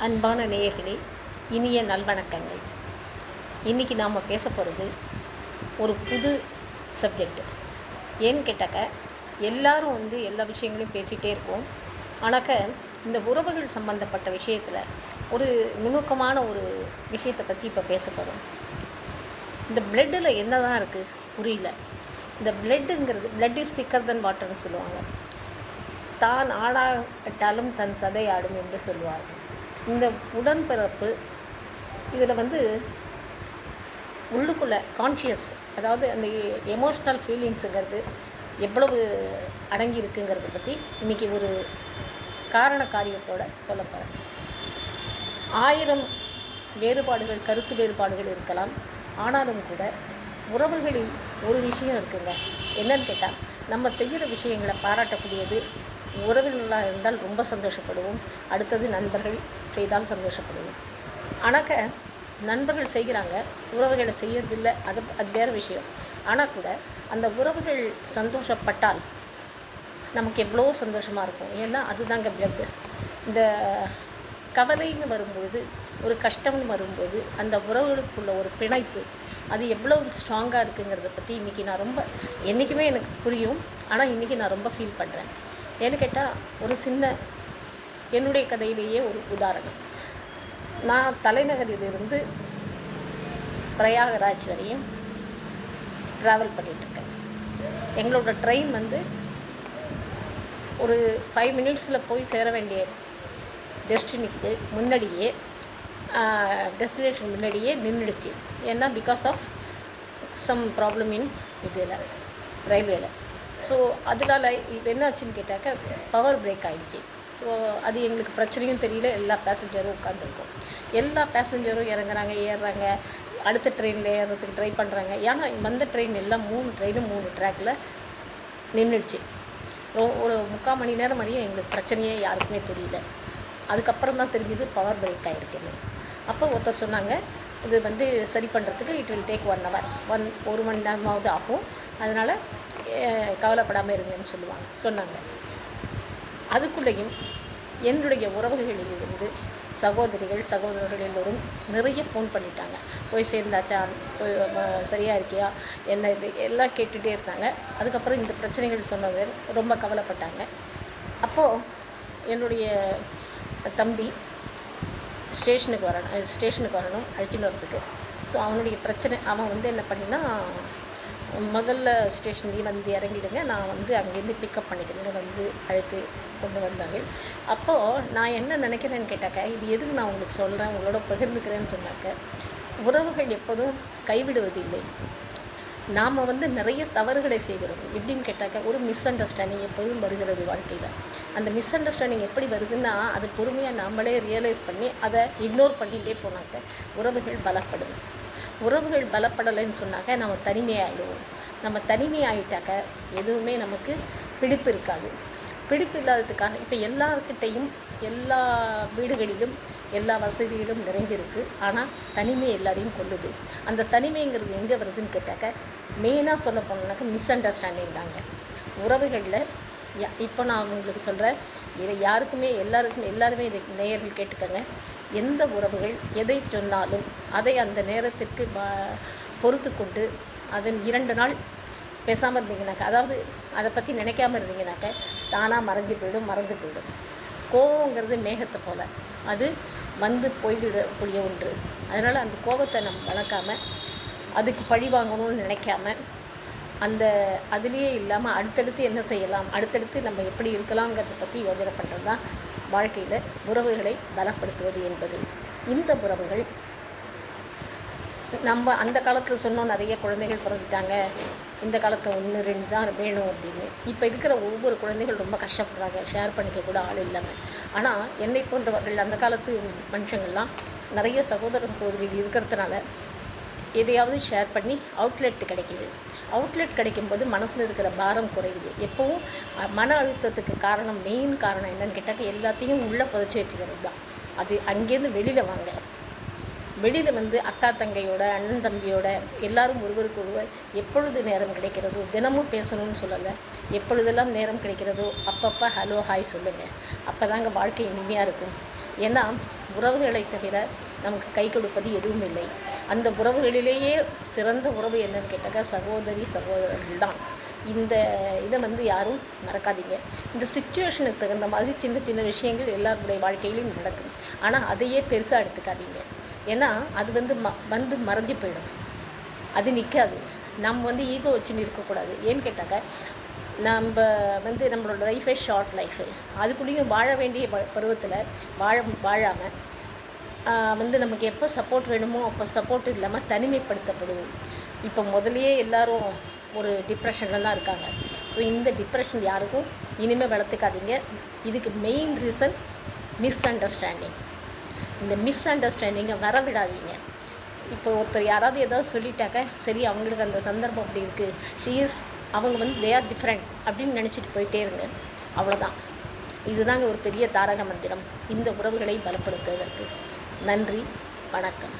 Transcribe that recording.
அன்பான நேயர்களே, இனிய நல்வணக்கங்கள். இன்றைக்கி நாம் பேச போகிறது ஒரு புது சப்ஜெக்ட். ஏன்னு கேட்டாக்க, எல்லாரும் எல்லா விஷயங்களையும் பேசிகிட்டே இருக்கோம். ஆனாக்க இந்த உறவுகள் சம்பந்தப்பட்ட விஷயத்தில் ஒரு நுணுக்கமான ஒரு விஷயத்தை பற்றி இப்போ பேச போகிறோம். இந்த பிளட்டில் என்ன தான் இருக்குது புரியல. இந்த பிளட் இஸ் திக்கர் தன் வாட்டர்னு சொல்லுவாங்க. தான் ஆடாட்டாலும் தன் சதை ஆடும் என்று சொல்லுவார்கள். இந்த உடன்பிறப்பு இதில் உள்ளுக்குள்ளே கான்ஷியஸ், அதாவது அந்த எமோஷ்னல் ஃபீலிங்ஸுங்கிறது எவ்வளவு அடங்கி இருக்குங்கிறத பற்றி இன்றைக்கி ஒரு காரண காரியத்தோடு சொல்ல போகிறேன். 1000 வேறுபாடுகள், கருத்து வேறுபாடுகள் இருக்கலாம். ஆனாலும் கூட உறவுகளில் ஒரு விஷயம் இருக்குங்க. என்னன்னு கேட்டால், நம்ம செய்கிற விஷயங்களை பாராட்டக்கூடியது. உறவினர்களாக இருந்தால் ரொம்ப சந்தோஷப்படுவோம். அடுத்தது நண்பர்கள் செய்தால் சந்தோஷப்படுவோம். ஆனாக்க நண்பர்கள் செய்கிறாங்க, உறவுகளை செய்யறதில்லை, அது வேறு விஷயம். ஆனால் கூட அந்த உறவுகள் சந்தோஷப்பட்டால் நமக்கு எவ்வளோ சந்தோஷமாக இருக்கும். ஏன்னா அதுதாங்க பிளட்டு. இந்த கவலைன்னு வரும்பொழுது, ஒரு கஷ்டம்னு வரும்போது, அந்த உறவுகளுக்குள்ள ஒரு பிணைப்பு அது எவ்வளோ ஸ்ட்ராங்காக இருக்குங்கிறத பற்றி இன்றைக்கி நான் என்றைக்குமே எனக்கு புரியும். ஆனால் இன்றைக்கி நான் ரொம்ப ஃபீல் பண்ணுறேன். ஏன்னு கேட்டால், ஒரு சின்ன என்னுடைய கதையிலேயே ஒரு உதாரணம். நான் தலைநகரிலிருந்து பிரயாகராஜ் வரையும் ட்ராவல் பண்ணிகிட்ருக்கேன். எங்களோட ட்ரெயின் ஒரு 5 மினிட்ஸில் போய் சேர வேண்டிய டெஸ்டினேஷன் முன்னாடியே நின்றுடுச்சு. ஏன்னா because of some problem in இதில் ரயில்வேல. ஸோ அதனால் இப்போ என்ன ஆச்சுன்னு கேட்டாக்க, பவர் பிரேக் ஆகிடுச்சு. ஸோ அது எங்களுக்கு பிரச்சனையும் தெரியல. எல்லா பேசஞ்சரும் உட்காந்துருக்கோம். எல்லா பேசஞ்சரும் இறங்குறாங்க, ஏறுறாங்க, அடுத்த ட்ரெயினில் ஏறுறதுக்கு ட்ரை பண்ணுறாங்க. ஏன்னா வந்த ட்ரெயின் எல்லாம் 3 ட்ரெயினும் 3 ட்ராக்கில் நின்றுடுச்சு. ஒரு 3/4 மணி நேரம் வரையும் எங்களுக்கு பிரச்சனையே யாருக்குமே தெரியல. அதுக்கப்புறம் தான் தெரிஞ்சுது பவர் பிரேக் ஆகிருக்குன்னு. அப்போ ஒருத்தர் சொன்னாங்க, இது சரி பண்ணுறதுக்கு இட் வில் டேக் 1 hour, 1 மணி நேரமாவது ஆகும், அதனால் கவலைப்படாமல் இருங்கன்னு சொன்னாங்க. அதுக்குள்ளேயும் என்னுடைய உறவுகளிலிருந்து சகோதரர்கள் எல்லோரும் நிறைய ஃபோன் பண்ணிட்டாங்க. போய் சேர்ந்தாச்சா, போய் சரியாக இருக்கியா, என்ன இது எல்லாம் கேட்டுகிட்டே இருந்தாங்க. அதுக்கப்புறம் இந்த பிரச்சனைகள் சொன்னது ரொம்ப கவலைப்பட்டாங்க. அப்போது என்னுடைய தம்பி ஸ்டேஷனுக்கு வரணும் அழைச்சின்னு வரதுக்கு. ஸோ அவனுடைய பிரச்சனை, அவன் என்ன பண்ணினா, முதல்ல ஸ்டேஷன்லேயே இறங்கிடுங்க, நான் அங்கேருந்து பிக்கப் பண்ணிக்கிறேன்னு அழைத்து கொண்டு வந்தார்கள். அப்போது நான் என்ன நினைக்கிறேன்னு கேட்டாக்க, இது எதுக்கு நான் உங்களுக்கு சொல்கிறேன், உங்களோட பகிர்ந்துக்கிறேன்னு சொன்னாக்க, உறவுகள் எப்போதும் கைவிடுவதில்லை. நாம் நிறைய தவறுகளை செய்கிறோம். எப்படின்னு கேட்டாக்க, ஒரு மிஸ் அண்டர்ஸ்டாண்டிங் எப்போதும் வருகிறது வாழ்க்கையில். அந்த மிஸ் அண்டர்ஸ்டாண்டிங் எப்படி வருதுன்னா, அது பொறுமையாக நாமளே ரியலைஸ் பண்ணி அதை இக்னோர் பண்ணிகிட்டே போனாக்க உறவுகள் பலப்படும். உறவுகள் பலப்படலைன்னு சொன்னாக்க நம்ம தனிமையாகிடுவோம். நம்ம தனிமையாகிட்டாக்க எதுவுமே நமக்கு பிடிப்பு இருக்காது. பிடிப்பு இல்லாததுக்காக இப்போ எல்லார்கிட்டையும் எல்லா வீடுகளிலும் எல்லா வசதிகளும் நிறைஞ்சிருக்கு. ஆனால் தனிமை எல்லாரையும் கொள்ளுது. அந்த தனிமைங்கிறது எங்கே வருதுன்னு கேட்டாக்க, மெயினாக சொல்ல போனோம்னாக்க மிஸ் அண்டர்ஸ்டாண்டிங் தாங்க. உறவுகளில் இப்போ நான் உங்களுக்கு சொல்கிறேன், இதை எல்லாருமே இதை நேயர்கள் கேட்டுக்கங்க. எந்த உறவுகள் எதை சொன்னாலும் அதை அந்த நேரத்திற்கு பொறுத்து கொண்டு அதன் 2 நாள் பேசாமல் இருந்தீங்கனாக்க, அதாவது அதை பற்றி நினைக்காமல் இருந்தீங்கனாக்க, தானாக மறந்து போயிடும். கோவங்கிறது மேகத்தை போல், அது போய்விடக்கூடிய ஒன்று. அதனால் அந்த கோபத்தை நம்ம வளர்க்காமல், அதுக்கு பழி வாங்கணும்னு நினைக்காம, அதுலேயே இல்லாமல் அடுத்தடுத்து என்ன செய்யலாம், அடுத்தடுத்து நம்ம எப்படி இருக்கலாங்கிறத பற்றி யோசனை பண்ணுறது தான் வாழ்க்கையில் உறவுகளை பலப்படுத்துவது என்பது. இந்த உறவுகள் நம்ம அந்த காலத்தில் சொன்னோம், நிறைய குழந்தைகள் பிறந்துட்டாங்க, இந்த காலத்தில் 1 2 தான் வேணும் அப்படின்னு. இப்போ இருக்கிற ஒவ்வொரு குழந்தைகள் ரொம்ப கஷ்டப்படுறாங்க, ஷேர் பண்ணிக்க கூட ஆள் இல்லாமல். ஆனால் என்னை போன்றவர்கள், அந்த காலத்து மனுஷங்கள்லாம் நிறைய சகோதரிகள் இருக்கிறதுனால எதையாவது ஷேர் பண்ணி அவுட்லெட் கிடைக்கிது. அவுட்லெட் கிடைக்கும்போது மனசில் இருக்கிற பாரம் குறையுது. எப்போவும் மன அழுத்தத்துக்கு மெயின் காரணம் என்னன்னு கேட்டாக்க, எல்லாத்தையும் உள்ளே புதைச்சி வச்சுக்கிறது தான். அது அங்கேருந்து வெளியில் அக்கா தங்கையோட, அண்ணன் தம்பியோட எல்லாரும் ஒருவருக்கு ஒருவர் எப்பொழுது நேரம் கிடைக்கிறதோ, தினமும் பேசணும்னு சொல்லலை, எப்பொழுதெல்லாம் நேரம் கிடைக்கிறதோ அப்பப்போ ஹலோ ஹாய் சொல்லுங்கள். அப்போ தாங்க வாழ்க்கை இனிமையாக இருக்கும். ஏன்னா உறவுகளை தவிர நமக்கு கை கொடுப்பது எதுவும் இல்லை. அந்த உறவுகளிலேயே சிறந்த உறவு என்னன்னு கேட்டாக்கா சகோதரி சகோதரர்கள் தான். இந்த இதை வந்து யாரும் மறக்காதீங்க. இந்த சிச்சுவேஷனுக்கு தகுந்த மாதிரி சின்ன சின்ன விஷயங்கள் எல்லாருடைய வாழ்க்கையிலும் நடக்கும். ஆனால் அதையே பெருசாக எடுத்துக்காதீங்க. ஏன்னா அது வந்து மறைஞ்சு போயிடும், அது நிற்காது. நம்ம வந்து ஈகோ வச்சுன்னு இருக்கக்கூடாது. ஏன்னு கேட்டாக்க நம்ம வந்து நம்மளோட லைஃபே ஷார்ட் லைஃபு, அதுக்குள்ளேயும் வாழ வேண்டிய பருவத்தில் வாழாமல் வந்து நமக்கு எப்போ சப்போர்ட் வேணுமோ அப்போ சப்போர்ட் இல்லாமல் தனிமைப்படுத்தப்படுவோம். இப்போ முதலையே எல்லோரும் ஒரு டிப்ரெஷனில் தான் இருக்காங்க. ஸோ இந்த டிப்ரெஷன் யாருக்கும் இனிமேல் வளர்த்துக்காதீங்க. இதுக்கு மெயின் ரீசன் மிஸ் அண்டர்ஸ்டாண்டிங். இந்த மிஸ் அண்டர்ஸ்டாண்டிங்கை வரவிடாதீங்க. இப்போ ஒருத்தர் யாராவது ஏதாவது சொல்லிட்டாக்க சரி அவங்களுக்கு அந்த சந்தர்ப்பம் அப்படி இருக்குது, அவங்க வந்து தே ஆர் டிஃப்ரெண்ட் அப்படின்னு நினச்சிட்டு போயிட்டே இருங்க. அவ்வளோதான். இதுதாங்க ஒரு பெரிய தாரக மந்திரம் இந்த உறவுகளை பலப்படுத்துவதற்கு. நன்றி, வணக்கம்.